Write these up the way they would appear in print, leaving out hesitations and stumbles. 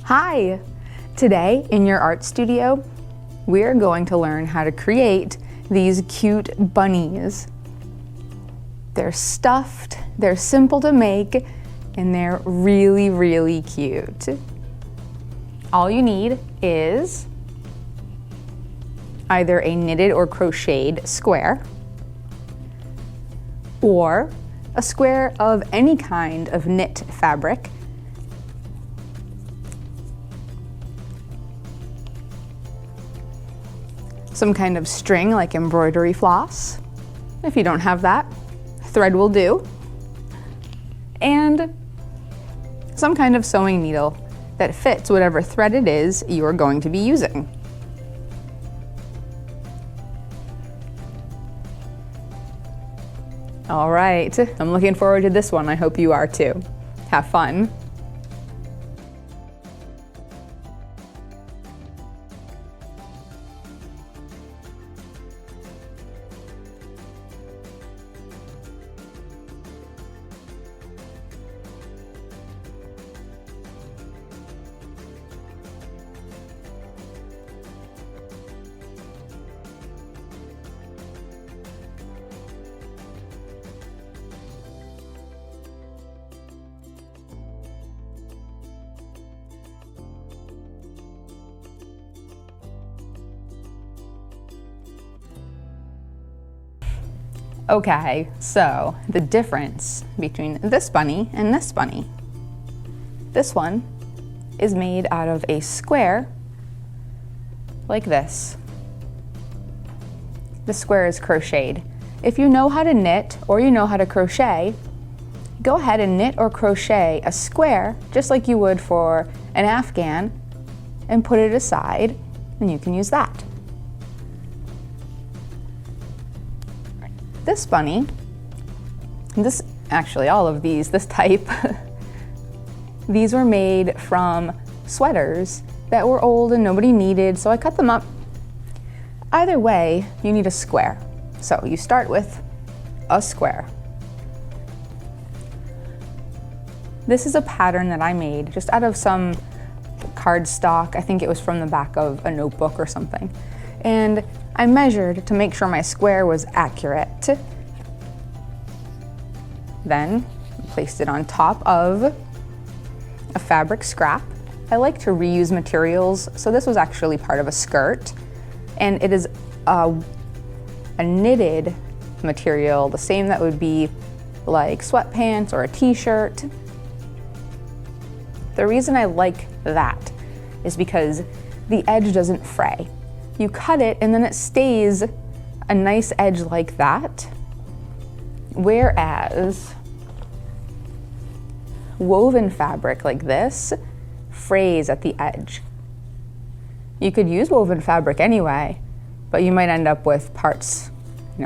Hi! Today in your art studio, we're going to learn how to create these cute bunnies. They're stuffed, they're simple to make, and they're really, really cute. All you need is either a knitted or crocheted square, or a square of any kind of knit fabric, some kind of string like embroidery floss. If you don't have that, thread will do. And some kind of sewing needle that fits whatever thread it is you're going to be using. All right, I'm looking forward to this one. I hope you are too. Have fun. Okay, so the difference between this bunny and this bunny. This one is made out of a square like this. The square is crocheted. If you know how to knit or you know how to crochet, go ahead and knit or crochet a square just like you would for an afghan and put it aside, and you can use that. This bunny, actually all of these, this type, these were made from sweaters that were old and nobody needed, so I cut them up. Either way, you need a square. So you start with a square. This is a pattern that I made just out of some cardstock. I think it was from the back of a notebook or something. And I measured to make sure my square was accurate. Then placed it on top of a fabric scrap. I like to reuse materials, so this was actually part of a skirt. And it is a knitted material, the same that would be like sweatpants or a t-shirt. The reason I like that is because the edge doesn't fray. You cut it and then it stays a nice edge like that, whereas woven fabric like this frays at the edge. You could use woven fabric anyway, but you might end up with parts,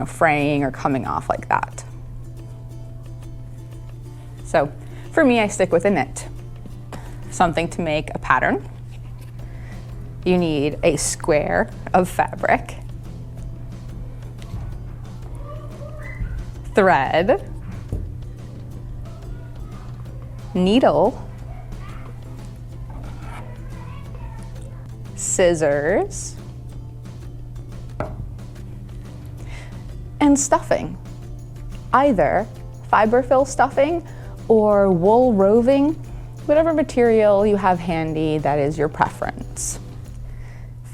fraying or coming off like that. So for me, I stick with a knit. Something to make a pattern. You need a square of fabric, thread, needle, scissors, and stuffing. Either fiberfill stuffing or wool roving, whatever material you have handy that is your preference.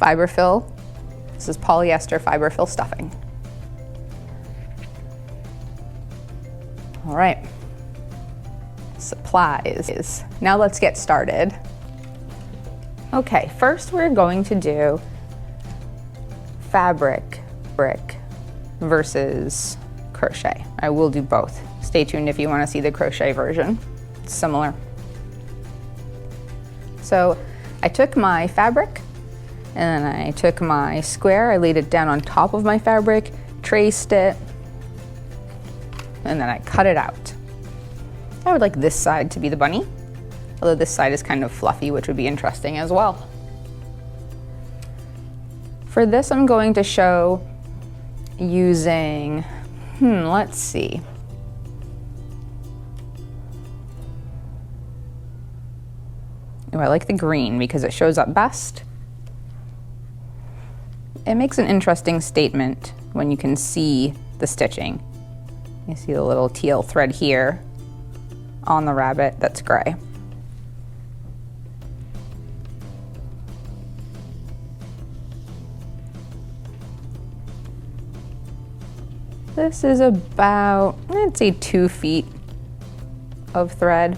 Fiberfill, this is polyester fiberfill stuffing. All right, supplies. Now let's get started. Okay, first we're going to do fabric brick versus crochet. I will do both. Stay tuned if you want to see the crochet version. It's similar. So I took my fabric and then I took my square, I laid it down on top of my fabric, traced it, and then I cut it out. I would like this side to be the bunny, although this side is kind of fluffy, which would be interesting as well. For this, I'm going to show using, let's see. Ooh, I like the green because it shows up best. It makes an interesting statement when you can see the stitching. You see the little teal thread here on the rabbit that's gray. This is about, I'd say 2 feet of thread.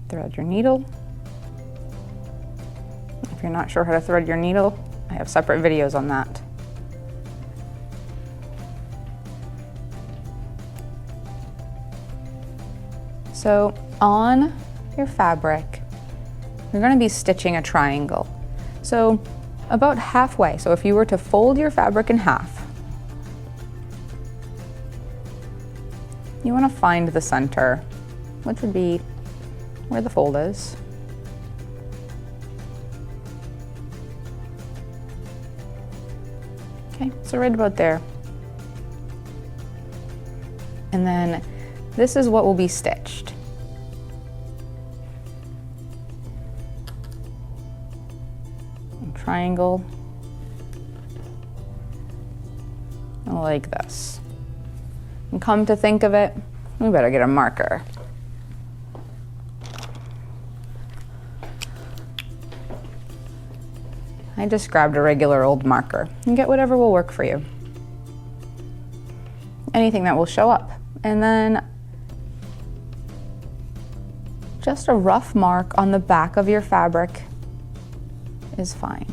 Thread your needle. If you're not sure how to thread your needle, I have separate videos on that. So on your fabric, you're going to be stitching a triangle. So about halfway, so if you were to fold your fabric in half, you want to find the center, which would be where the fold is. Okay, so right about there. And then this is what will be stitched. Triangle, like this. And come to think of it, we better get a marker. I just grabbed a regular old marker. You can get whatever will work for you. Anything that will show up. And then just a rough mark on the back of your fabric is fine.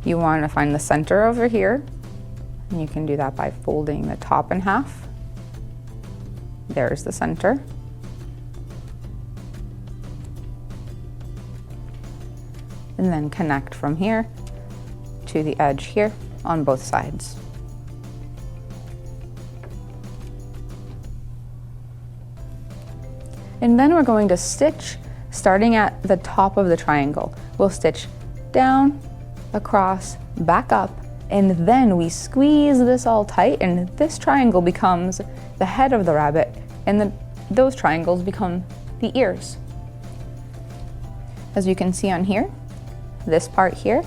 You want to find the center over here, and you can do that by folding the top in half. There's the center. And then connect from here to the edge here on both sides. And then we're going to stitch starting at the top of the triangle. We'll stitch down, across, back up, and then we squeeze this all tight, and this triangle becomes the head of the rabbit, and those triangles become the ears. As you can see on here, this part here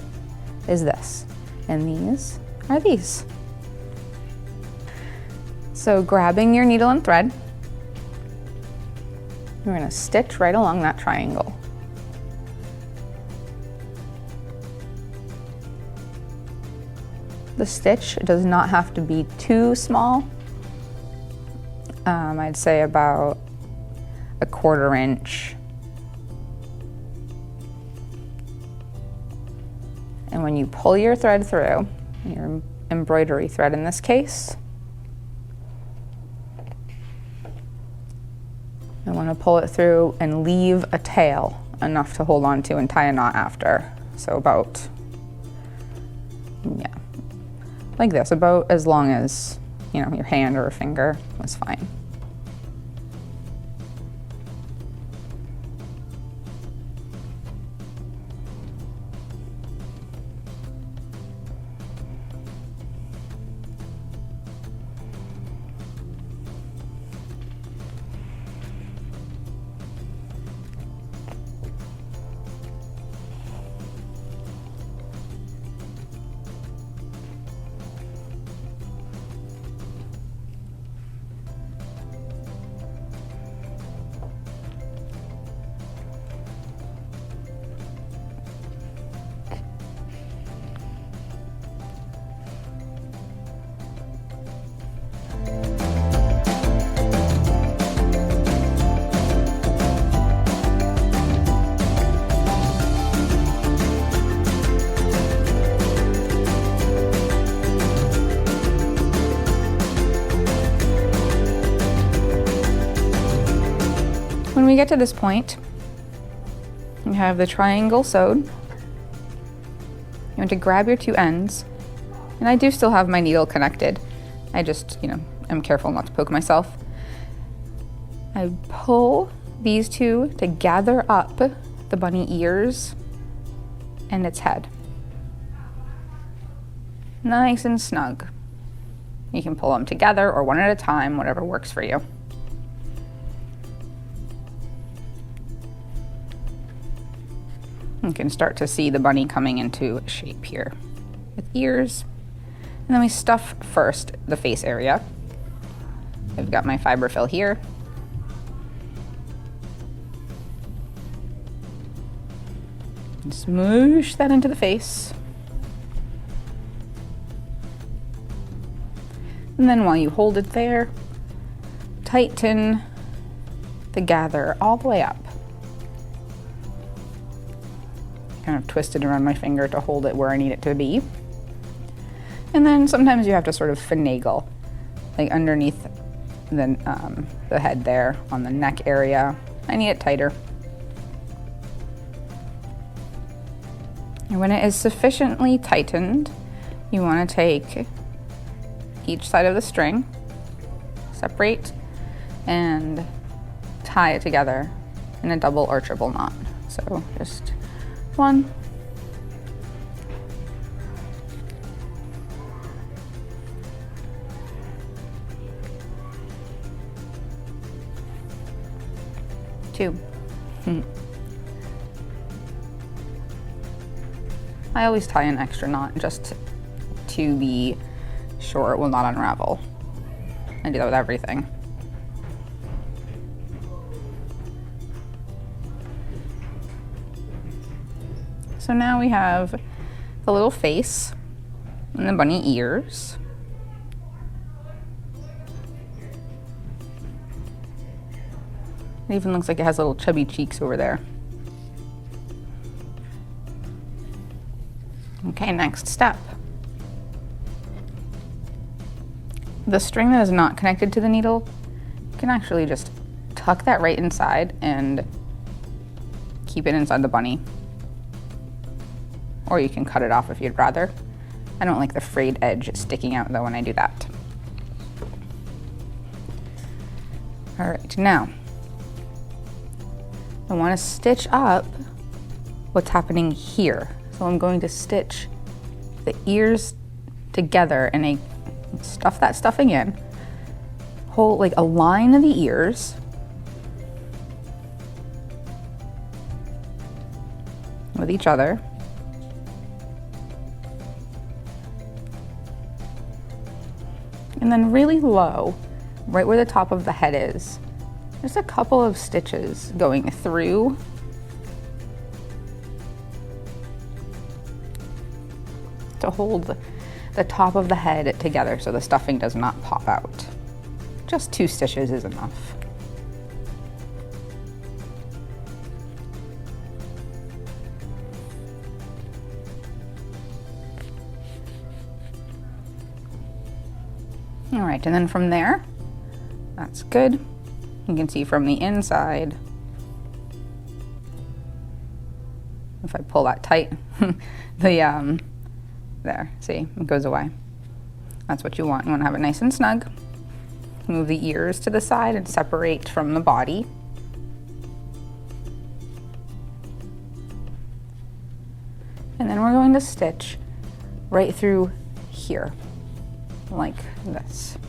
is this, and these are these. So grabbing your needle and thread, we're going to stitch right along that triangle. The stitch does not have to be too small. I'd say about a 1/4 inch. And when you pull your thread through, your embroidery thread in this case, I want to pull it through and leave a tail enough to hold on to and tie a knot after. So about, yeah, like this, about as long as, you know, your hand or a finger is fine. When we get to this point, you have the triangle sewed. You want to grab your 2 ends, and I do still have my needle connected. I just, I'm careful not to poke myself. I pull these two to gather up the bunny ears and its head. Nice and snug. You can pull them together or one at a time, whatever works for you. You can start to see the bunny coming into shape here with ears. And then we stuff first the face area. I've got my fiberfill here. And smoosh that into the face. And then while you hold it there, tighten the gather all the way up. Kind of twist it around my finger to hold it where I need it to be. And then sometimes you have to sort of finagle, like underneath the head there on the neck area. I need it tighter. And when it is sufficiently tightened, you want to take each side of the string, separate, and tie it together in a double or triple knot. So just 1, 2. I always tie an extra knot just to be sure it will not unravel. I do that with everything. So now we have the little face and the bunny ears. It even looks like it has little chubby cheeks over there. Okay, next step. The string that is not connected to the needle, you can actually just tuck that right inside and keep it inside the bunny. Or you can cut it off if you'd rather. I don't like the frayed edge sticking out though when I do that. All right, now I want to stitch up what's happening here. So I'm going to stitch the ears together and I stuff that stuffing in. Hold like align the ears with each other. And then really low, right where the top of the head is, just a couple of stitches going through to hold the top of the head together so the stuffing does not pop out. Just 2 stitches is enough. All right, and then from there, that's good. You can see from the inside, if I pull that tight, there, see, it goes away. That's what you want. You want to have it nice and snug. Move the ears to the side and separate from the body. And then we're going to stitch right through here, like this.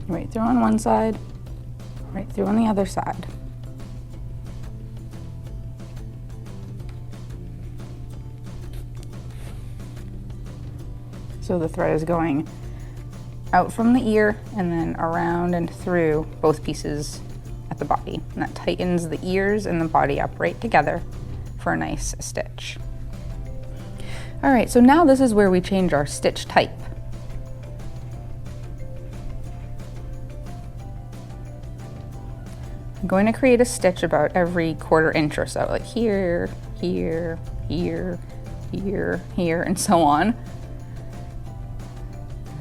Right through on one side, right through on the other side. So the thread is going out from the ear and then around and through both pieces at the body. And that tightens the ears and the body up right together for a nice stitch. All right, so now this is where we change our stitch type. I'm going to create a stitch about every 1/4 inch or so, like here, here, here, here, here, and so on.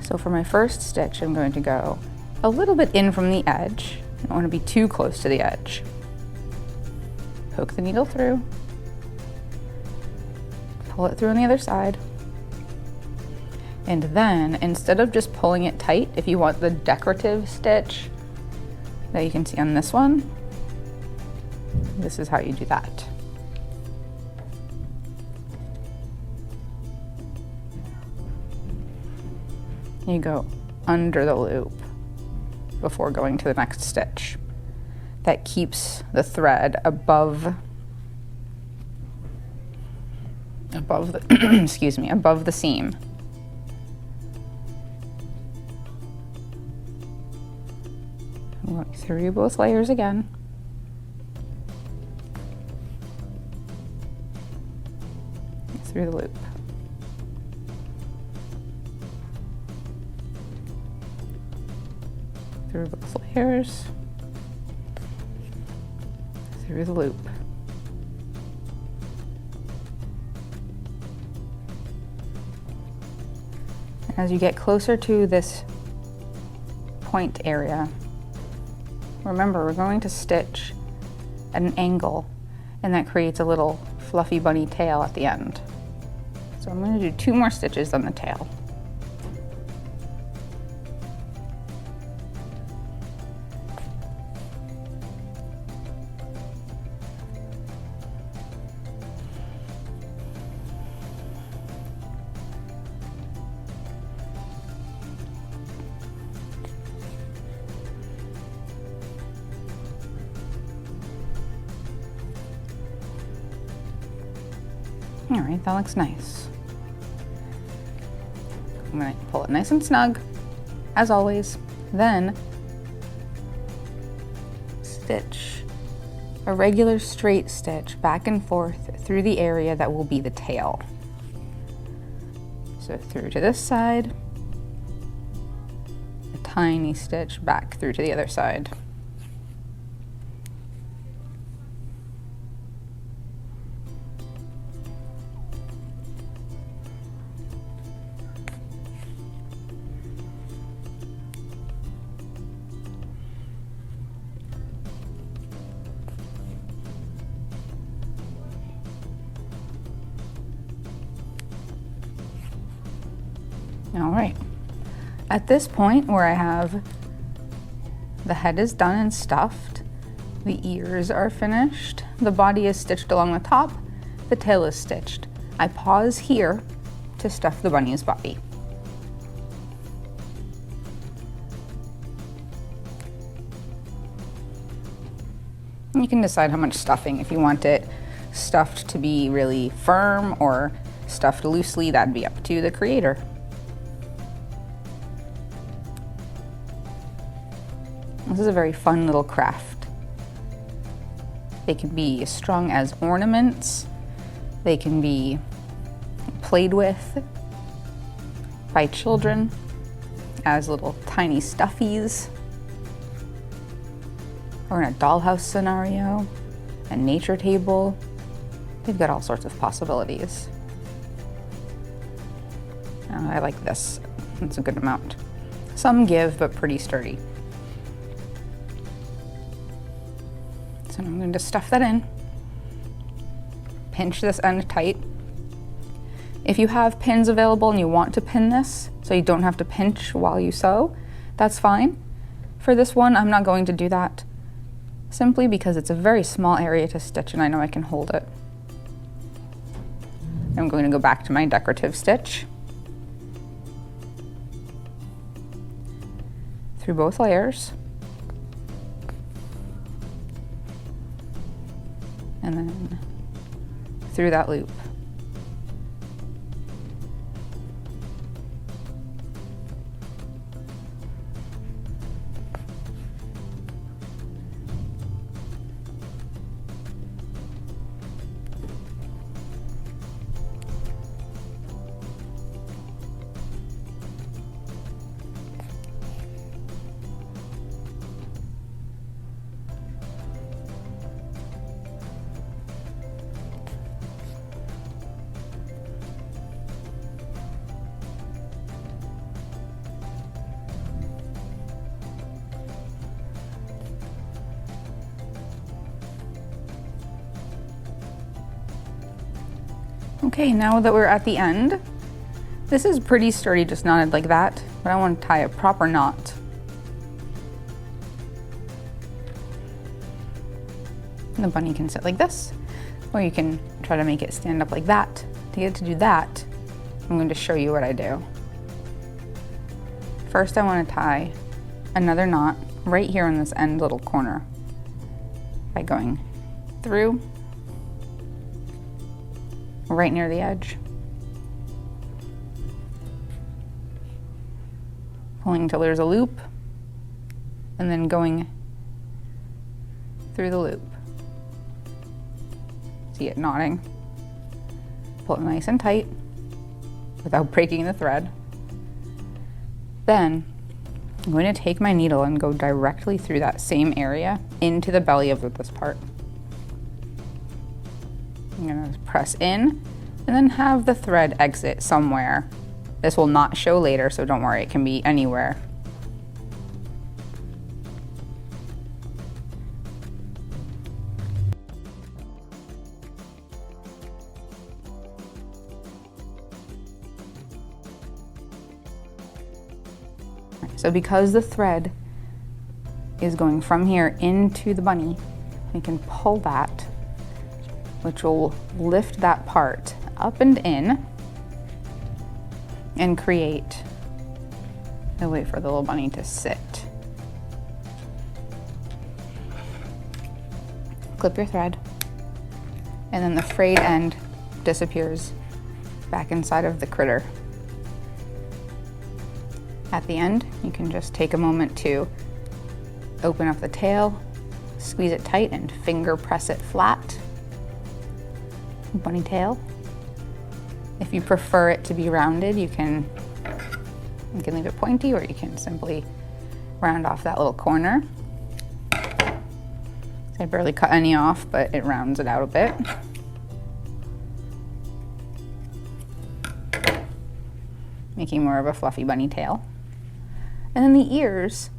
So for my first stitch, I'm going to go a little bit in from the edge. I don't want to be too close to the edge. Poke the needle through, pull it through on the other side, And then instead of just pulling it tight, if you want the decorative stitch that you can see on this one, this is how you do that. You go under the loop before going to the next stitch. That keeps the thread above the excuse me, above the seam. I'm going through both layers again. Through the loop. Through both layers. Through the loop. As you get closer to this point area, remember we're going to stitch at an angle, and that creates a little fluffy bunny tail at the end. So I'm going to do 2 more stitches on the tail. All right, that looks nice. I'm gonna pull it nice and snug, as always. Then stitch a regular straight stitch back and forth through the area that will be the tail. So through to this side, a tiny stitch back through to the other side. All right, at this point where I have the head is done and stuffed, the ears are finished, the body is stitched along the top, the tail is stitched. I pause here to stuff the bunny's body. You can decide how much stuffing, if you want it stuffed to be really firm or stuffed loosely, that'd be up to the creator. This is a very fun little craft. They can be strung as ornaments. They can be played with by children as little tiny stuffies, or in a dollhouse scenario, a nature table. They've got all sorts of possibilities. I like this. It's a good amount. Some give, but pretty sturdy. So I'm going to stuff that in. Pinch this end tight. If you have pins available and you want to pin this, so you don't have to pinch while you sew, that's fine. For this one, I'm not going to do that, simply because it's a very small area to stitch and I know I can hold it. I'm going to go back to my decorative stitch through both layers. And then through that loop. Okay, now that we're at the end, This is pretty sturdy, just knotted like that, but I want to tie a proper knot. And the bunny can sit like this, or you can try to make it stand up like that. To get it to do that, I'm going to show you what I do. First, I want to tie another knot right here in this end little corner by going through, right near the edge, pulling until there's a loop, and then going through the loop. See it knotting. Pull it nice and tight without breaking the thread. Then I'm going to take my needle and go directly through that same area into the belly of this part. I'm going to press in and then have the thread exit somewhere. This will not show later, so don't worry, it can be anywhere. So because the thread is going from here into the bunny, we can pull that, which will lift that part up and in and create a way for the little bunny to sit. Clip your thread, and then the frayed end disappears back inside of the critter. At the end, you can just take a moment to open up the tail, squeeze it tight, and finger press it flat. Bunny tail. If you prefer it to be rounded, you can leave it pointy, or you can simply round off that little corner. I barely cut any off, but it rounds it out a bit. Making more of a fluffy bunny tail. And then the ears,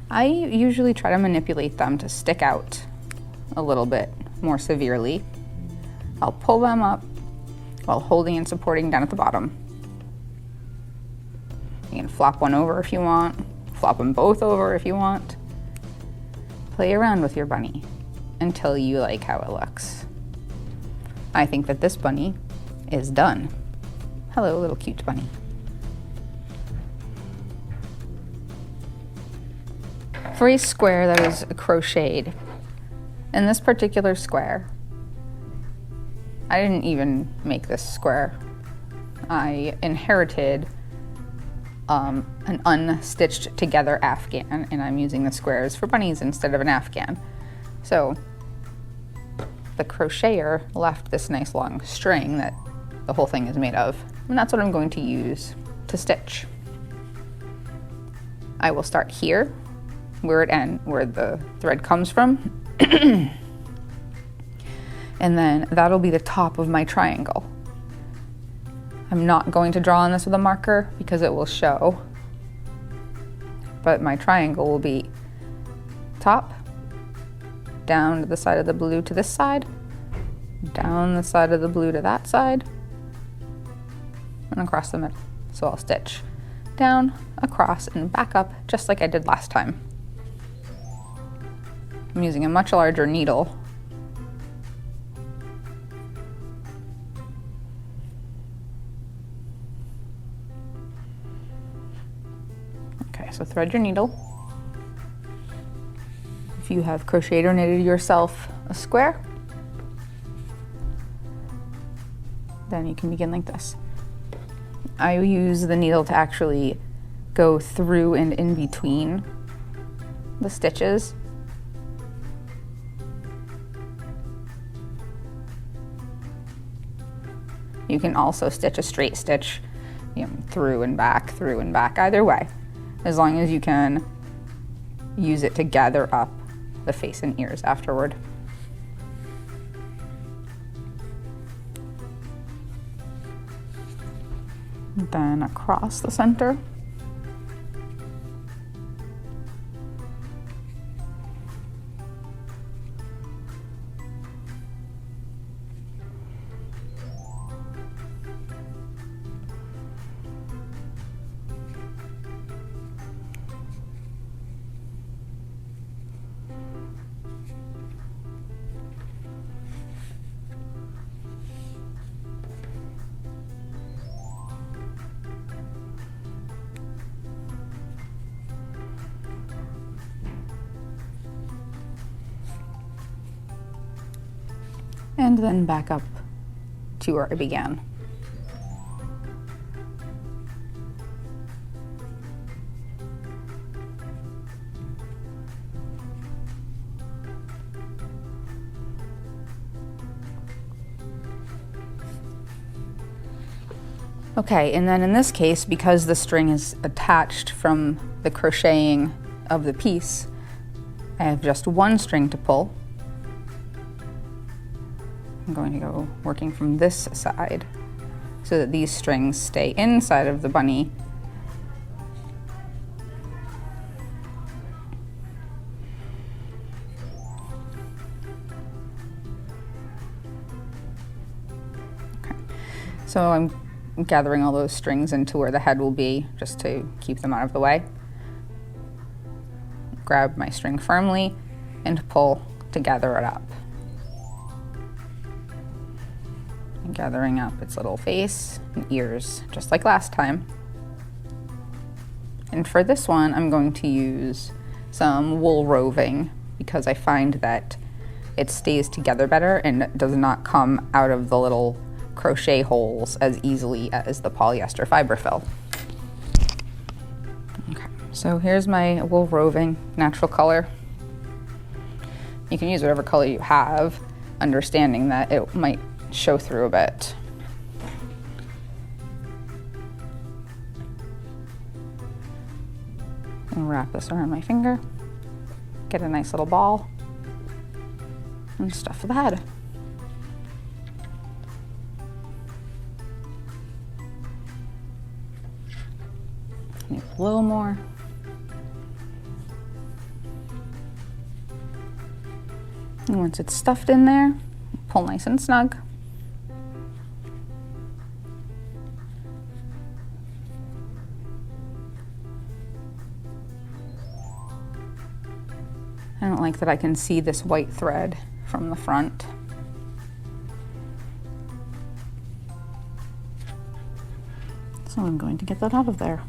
I usually try to manipulate them to stick out a little bit more severely. I'll pull them up while holding and supporting down at the bottom. You can flop one over if you want, flop them both over if you want. Play around with your bunny until you like how it looks. I think that this bunny is done. Hello, little cute bunny. For a square that is crocheted, in this particular square, I didn't even make this square. I inherited an unstitched together afghan, and I'm using the squares for bunnies instead of an afghan. So the crocheter left this nice long string that the whole thing is made of, and that's what I'm going to use to stitch. I will start here where the thread comes from. And then that'll be the top of my triangle. I'm not going to draw on this with a marker because it will show, but my triangle will be top, down to the side of the blue to this side, down the side of the blue to that side, and across the middle. So I'll stitch down, across, and back up just like I did last time. I'm using a much larger needle. Okay, so thread your needle. If you have crocheted or knitted yourself a square, then you can begin like this. I use the needle to actually go through and in between the stitches. You can also stitch a straight stitch, through and back, either way, as long as you can use it to gather up the face and ears afterward. Then across the center. and then back up to where I began. Okay, and then in this case, because the string is attached from the crocheting of the piece, I have just one string to pull. I'm going to go working from this side so that these strings stay inside of the bunny. Okay, so I'm gathering all those strings into where the head will be, just to keep them out of the way. Grab my string firmly and pull to gather it up. And gathering up its little face and ears, just like last time. And for this one, I'm going to use some wool roving because I find that it stays together better and does not come out of the little crochet holes as easily as the polyester fiberfill. Okay, so here's my wool roving natural color. You can use whatever color you have, understanding that it might show through a bit. And wrap this around my finger, get a nice little ball, and stuff the head. Maybe a little more. And once it's stuffed in there, pull nice and snug. I don't like that I can see this white thread from the front. So I'm going to get that out of there.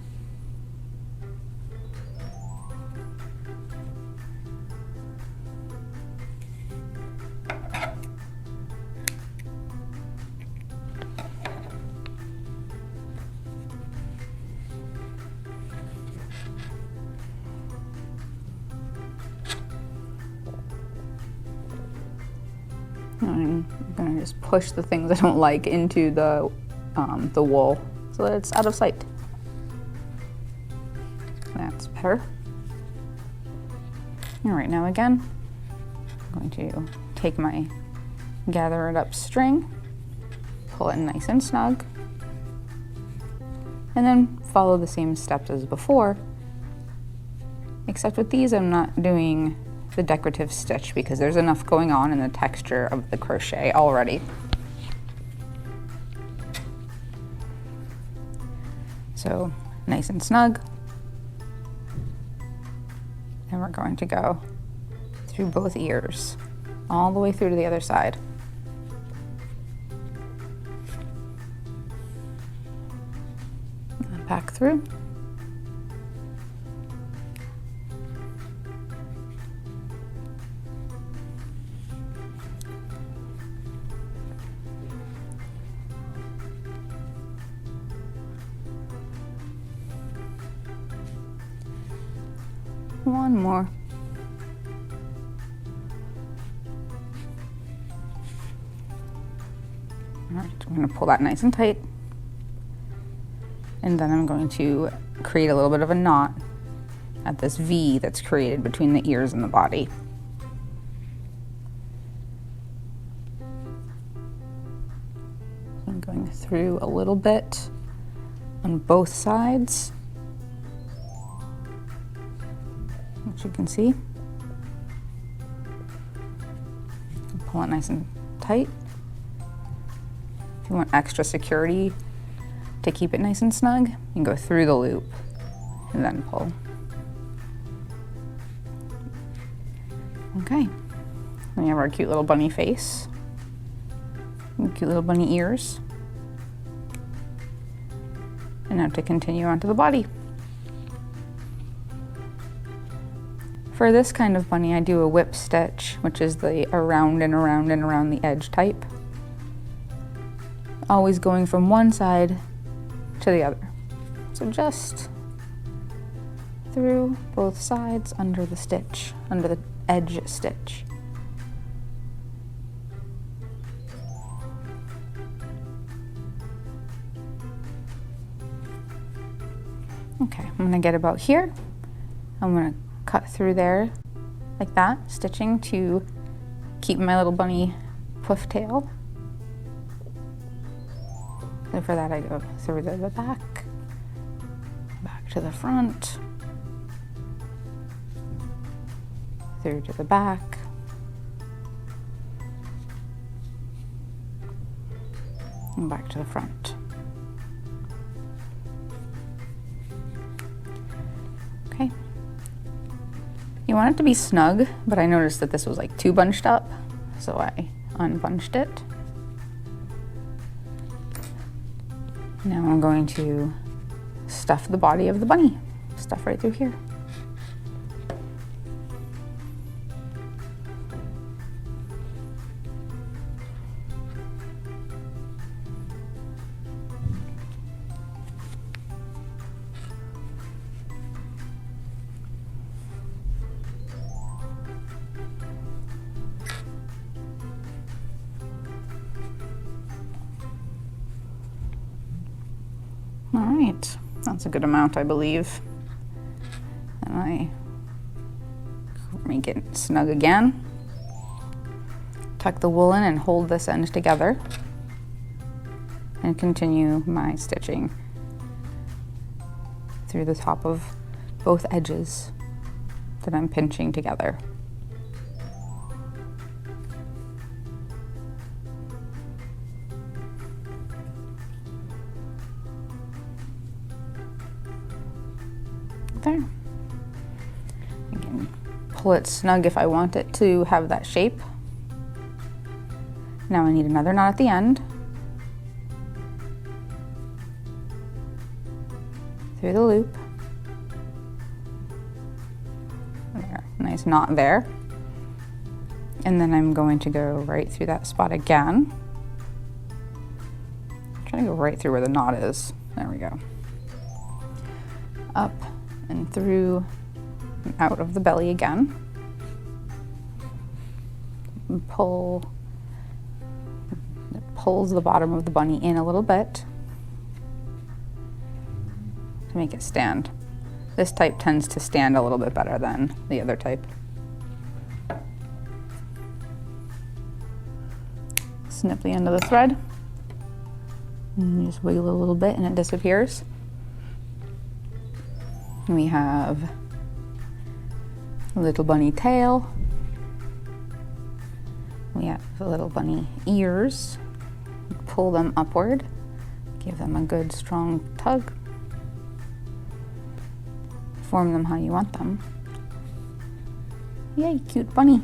I'm gonna just push the things I don't like into the wool so that it's out of sight. That's better. All right, now again, I'm going to take my gather it up string, pull it nice and snug, and then follow the same steps as before, except with these I'm not doing the decorative stitch because there's enough going on in the texture of the crochet already. So nice and snug. And we're going to go through both ears, all the way through to the other side. Back through. One more. All right, I'm going to pull that nice and tight. And then I'm going to create a little bit of a knot at this V that's created between the ears and the body. I'm going through a little bit on both sides, which you can see. Pull it nice and tight. If you want extra security to keep it nice and snug, you can go through the loop and then pull. Okay, then we have our cute little bunny face, and cute little bunny ears. And now to continue onto the body. For this kind of bunny, I do a whip stitch, which is the around and around and around the edge type. Always going from one side to the other. So just through both sides under the stitch, under the edge stitch. Okay, I'm gonna get about here. I'm gonna cut through there like that, stitching to keep my little bunny puff tail. So for that I go through the back to the front, through to the back, and back to the front. Okay. You want it to be snug, but I noticed that this was like too bunched up, so I unbunched it. Now I'm going to stuff the body of the bunny. Stuff right through here. All right, that's a good amount, I believe. And I make it snug again. Tuck the wool in and hold this end together. And continue my stitching through the top of both edges that I'm pinching together. There. I can pull it snug if I want it to have that shape. Now I need another knot at the end. Through the loop. There, nice knot there. And then I'm going to go right through that spot again. Try to go right through where the knot is. There we go. Up and through and out of the belly again. And pull, it pulls the bottom of the bunny in a little bit to make it stand. This type tends to stand a little bit better than the other type. Snip the end of the thread and you just wiggle it a little bit and it disappears. We have a little bunny tail. We have the little bunny ears. Pull them upward. Give them a good strong tug. Form them how you want them. Yay, cute bunny.